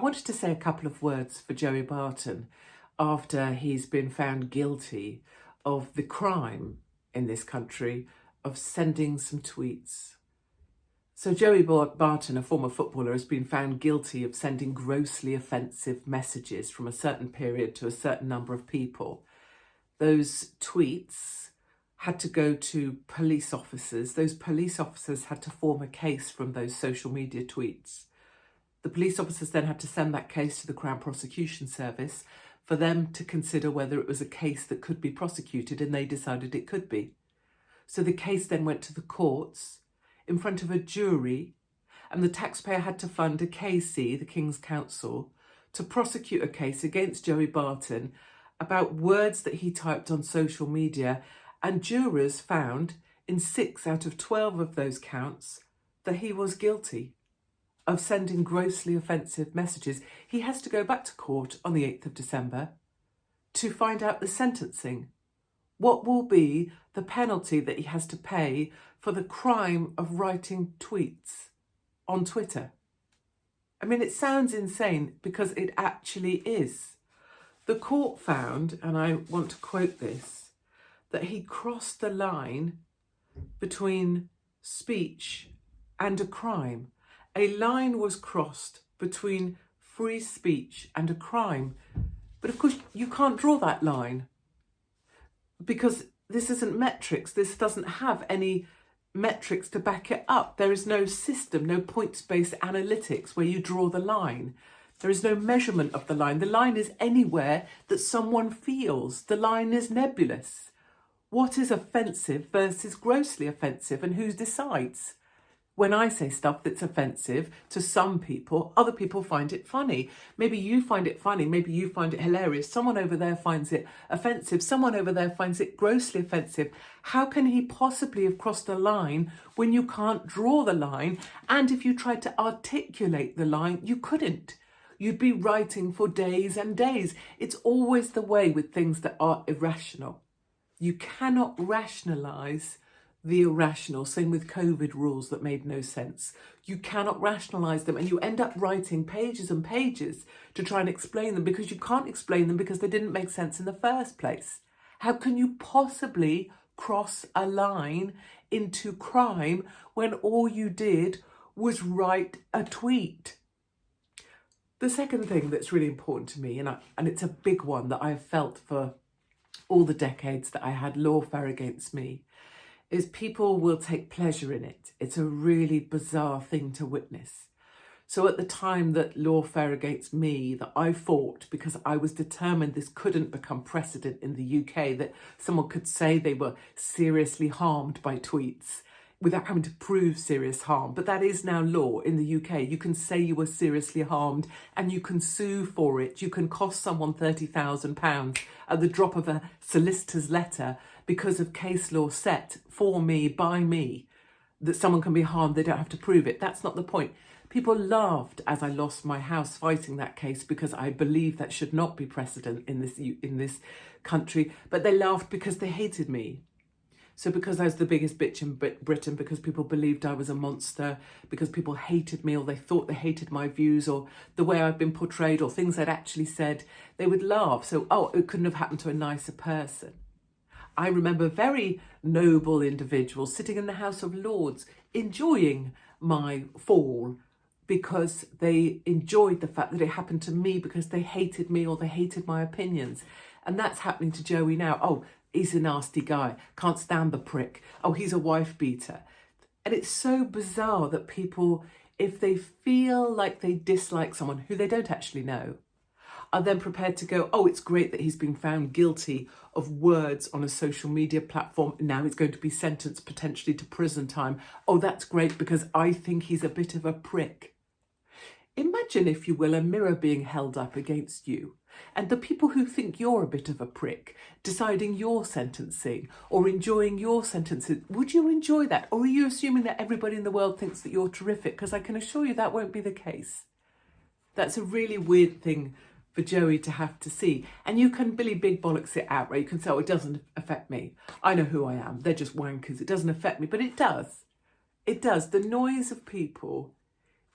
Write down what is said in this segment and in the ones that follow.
wanted to say a couple of words for Joey Barton after he's been found guilty of the crime in this country of sending some tweets. So Joey Barton, a former footballer, has been found guilty of sending grossly offensive messages from a certain period to a certain number of people. Those tweets had to go to police officers. Those police officers had to form a case from those social media tweets. The police officers then had to send that case to the Crown Prosecution Service for them to consider whether it was a case that could be prosecuted, and they decided it could be. So the case then went to the courts in front of a jury, and the taxpayer had to fund a KC, the King's Counsel, to prosecute a case against Joey Barton about words that he typed on social media, and jurors found in 6 out of 12 of those counts that he was guilty of sending grossly offensive messages. He has to go back to court on the 8th of December to find out the sentencing. What will be the penalty that he has to pay for the crime of writing tweets on Twitter? I mean, it sounds insane because it actually is. The court found, and I want to quote this, that he crossed the line between speech and a crime. A line was crossed between free speech and a crime. But of course, you can't draw that line because this isn't metrics. This doesn't have any metrics to back it up. There is no system, no points-based analytics where you draw the line. There is no measurement of the line. The line is anywhere that someone feels. The line is nebulous. What is offensive versus grossly offensive, and who decides? When I say stuff that's offensive to some people, other people find it funny. Maybe you find it funny, maybe you find it hilarious. Someone over there finds it offensive. Someone over there finds it grossly offensive. How can he possibly have crossed a line when you can't draw the line? And if you tried to articulate the line, you couldn't. You'd be writing for days and days. It's always the way with things that are irrational. You cannot rationalise the irrational. Same with COVID rules that made no sense. You cannot rationalise them, and you end up writing pages and pages to try and explain them because you can't explain them because they didn't make sense in the first place. How can you possibly cross a line into crime when all you did was write a tweet? The second thing that's really important to me, and it's a big one that I've felt for all the decades that I had lawfare against me, is people will take pleasure in it. It's a really bizarre thing to witness. So at the time that lawfare against me, that I fought because I was determined this couldn't become precedent in the UK, that someone could say they were seriously harmed by tweets without having to prove serious harm. But that is now law in the UK. You can say you were seriously harmed and you can sue for it. You can cost someone £30,000 at the drop of a solicitor's letter because of case law set for me, by me, that someone can be harmed, they don't have to prove it. That's not the point. People laughed as I lost my house fighting that case because I believe that should not be precedent in this country, but they laughed because they hated me. So because I was the biggest bitch in Britain, because people believed I was a monster, because people hated me or they thought they hated my views or the way I've been portrayed or things I'd actually said, they would laugh. So, it couldn't have happened to a nicer person. I remember very noble individuals sitting in the House of Lords enjoying my fall because they enjoyed the fact that it happened to me because they hated me or they hated my opinions. And that's happening to Joey now. He's a nasty guy, can't stand the prick. He's a wife beater. And it's so bizarre that people, if they feel like they dislike someone who they don't actually know, are then prepared to go, it's great that he's been found guilty of words on a social media platform. Now he's going to be sentenced potentially to prison time. That's great because I think he's a bit of a prick. Imagine, if you will, a mirror being held up against you and the people who think you're a bit of a prick deciding your sentencing or enjoying your sentences. Would you enjoy that? Or are you assuming that everybody in the world thinks that you're terrific? Because I can assure you that won't be the case. That's a really weird thing for Joey to have to see. And you can Billy Big Bollocks it out, right? You can say, it doesn't affect me. I know who I am. They're just wankers. It doesn't affect me. But it does. It does. The noise of people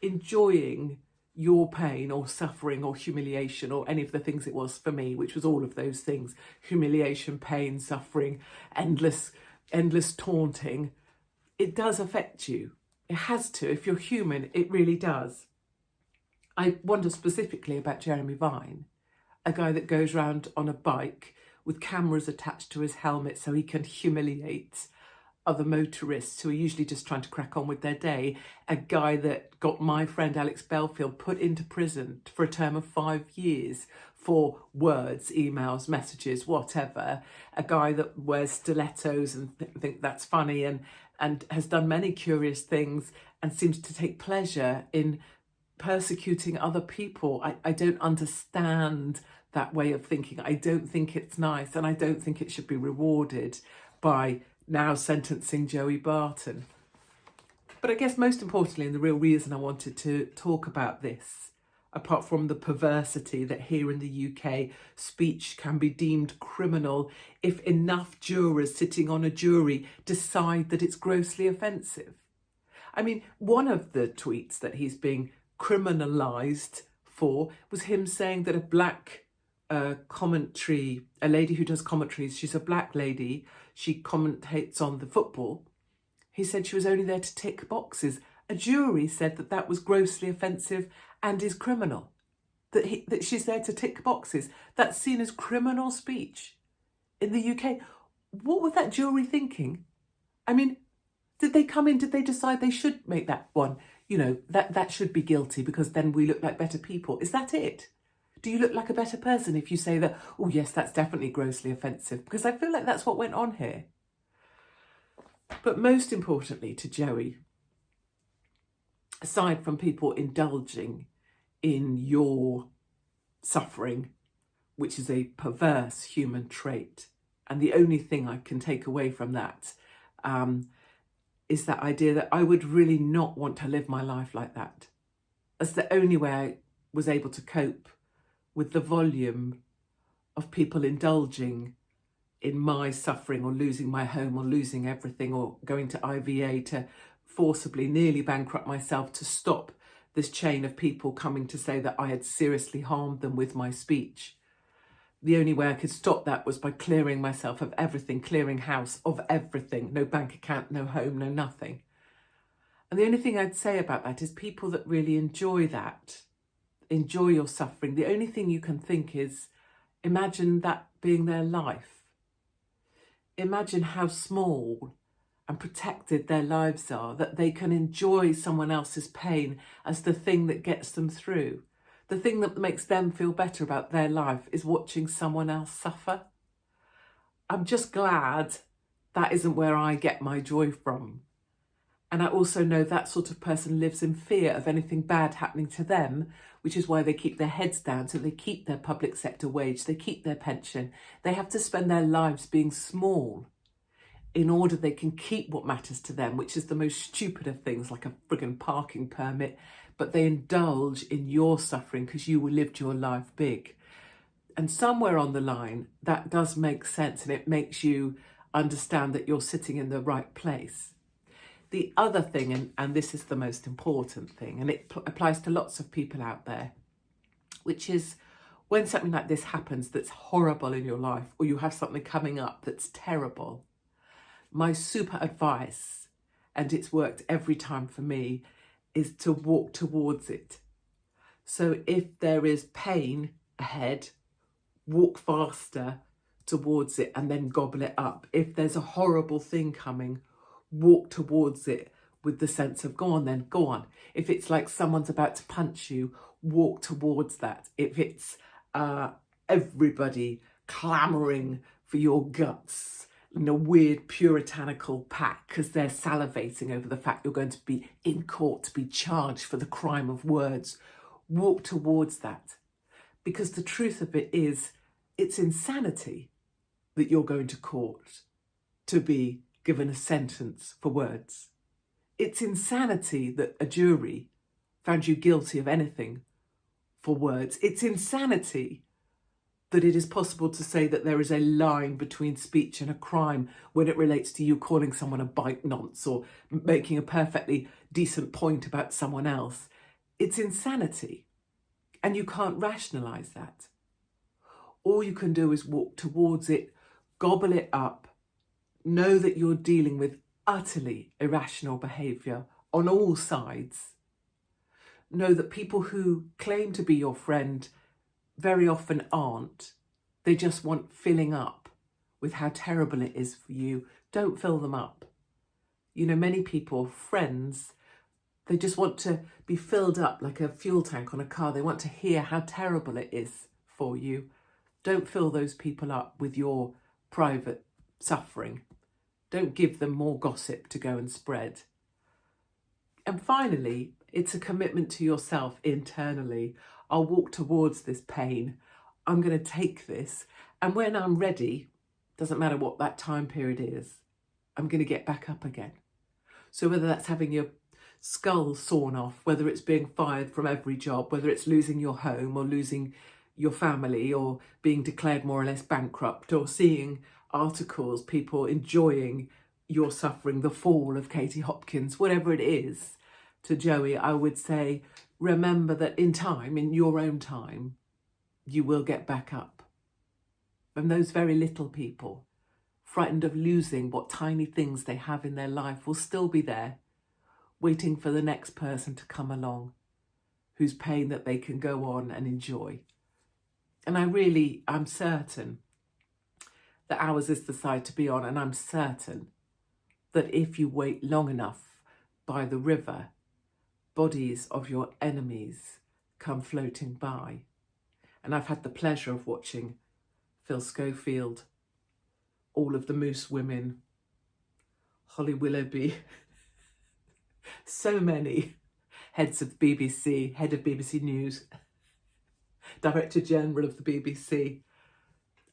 enjoying your pain or suffering or humiliation or any of the things it was for me, which was all of those things: humiliation, pain, suffering, endless taunting. It does affect you. It has to. If you're human, it really does. I wonder specifically about Jeremy Vine, a guy that goes around on a bike with cameras attached to his helmet so he can humiliate other motorists who are usually just trying to crack on with their day. A guy that got my friend Alex Belfield put into prison for a term of 5 years for words, emails, messages, whatever. A guy that wears stilettos and think that's funny, and has done many curious things and seems to take pleasure in persecuting other people. I don't understand that way of thinking. I don't think it's nice, and I don't think it should be rewarded by now sentencing Joey Barton. But I guess most importantly, and the real reason I wanted to talk about this, apart from the perversity that here in the UK, speech can be deemed criminal if enough jurors sitting on a jury decide that it's grossly offensive. I mean, one of the tweets that he's being criminalised for was him saying that a black a lady who does commentaries, she's a black lady, she commentates on the football. He said she was only there to tick boxes. A jury said that that was grossly offensive and is criminal, that she's there to tick boxes. That's seen as criminal speech in the UK. What was that jury thinking? I mean, did they come in, did they decide they should make that one, that should be guilty because then we look like better people? Is that it? Do you look like a better person if you say that, oh yes, that's definitely grossly offensive? Because I feel like that's what went on here. But most importantly to Joey, aside from people indulging in your suffering, which is a perverse human trait, and the only thing I can take away from that is that idea that I would really not want to live my life like that. That's the only way I was able to cope with the volume of people indulging in my suffering, or losing my home, or losing everything, or going to IVA to forcibly nearly bankrupt myself to stop this chain of people coming to say that I had seriously harmed them with my speech. The only way I could stop that was by clearing myself of everything, clearing house of everything, no bank account, no home, no nothing. And the only thing I'd say about that is people that really enjoy that, enjoy your suffering, the only thing you can think is, imagine that being their life. Imagine how small and protected their lives are, that they can enjoy someone else's pain as the thing that gets them through. The thing that makes them feel better about their life is watching someone else suffer. I'm just glad that isn't where I get my joy from. And I also know that sort of person lives in fear of anything bad happening to them, which is why they keep their heads down, so they keep their public sector wage, they keep their pension. They have to spend their lives being small in order they can keep what matters to them, which is the most stupid of things, like a friggin' parking permit, but they indulge in your suffering because you lived your life big. And somewhere on the line, that does make sense, and it makes you understand that you're sitting in the right place. The other thing, and this is the most important thing, and it applies to lots of people out there, which is when something like this happens that's horrible in your life, or you have something coming up that's terrible, my super advice, and it's worked every time for me, is to walk towards it. So if there is pain ahead, walk faster towards it and then gobble it up. If there's a horrible thing coming, walk towards it with the sense of, go on then, go on. If it's like someone's about to punch you, walk towards that. If it's everybody clamouring for your guts in a weird puritanical pack because they're salivating over the fact you're going to be in court to be charged for the crime of words, walk towards that. Because the truth of it is, it's insanity that you're going to court to be given a sentence for words. It's insanity that a jury found you guilty of anything for words. It's insanity that it is possible to say that there is a line between speech and a crime when it relates to you calling someone a bite nonce or making a perfectly decent point about someone else. It's insanity. And you can't rationalise that. All you can do is walk towards it, gobble it up, know that you're dealing with utterly irrational behaviour on all sides. Know that people who claim to be your friend very often aren't. They just want filling up with how terrible it is for you. Don't fill them up. You know, many people, friends, they just want to be filled up like a fuel tank on a car. They want to hear how terrible it is for you. Don't fill those people up with your private suffering. Don't give them more gossip to go and spread. And finally, it's a commitment to yourself internally. I'll walk towards this pain. I'm going to take this. And when I'm ready, doesn't matter what that time period is, I'm going to get back up again. So whether that's having your skull sawn off, whether it's being fired from every job, whether it's losing your home or losing your family or being declared more or less bankrupt or seeing articles, people enjoying your suffering, the fall of Katie Hopkins, whatever it is, to Joey, I would say, remember that in time, in your own time, you will get back up. And those very little people, frightened of losing what tiny things they have in their life, will still be there, waiting for the next person to come along, whose pain that they can go on and enjoy. And I'm certain that ours is the side to be on, and I'm certain that if you wait long enough by the river, bodies of your enemies come floating by. And I've had the pleasure of watching Phil Schofield, all of the Moose Women, Holly Willoughby, so many heads of BBC, head of BBC News, Director General of the BBC.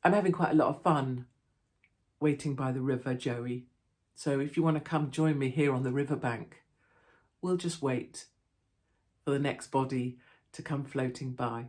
I'm having quite a lot of fun waiting by the river, Joey. So if you want to come join me here on the riverbank, we'll just wait for the next body to come floating by.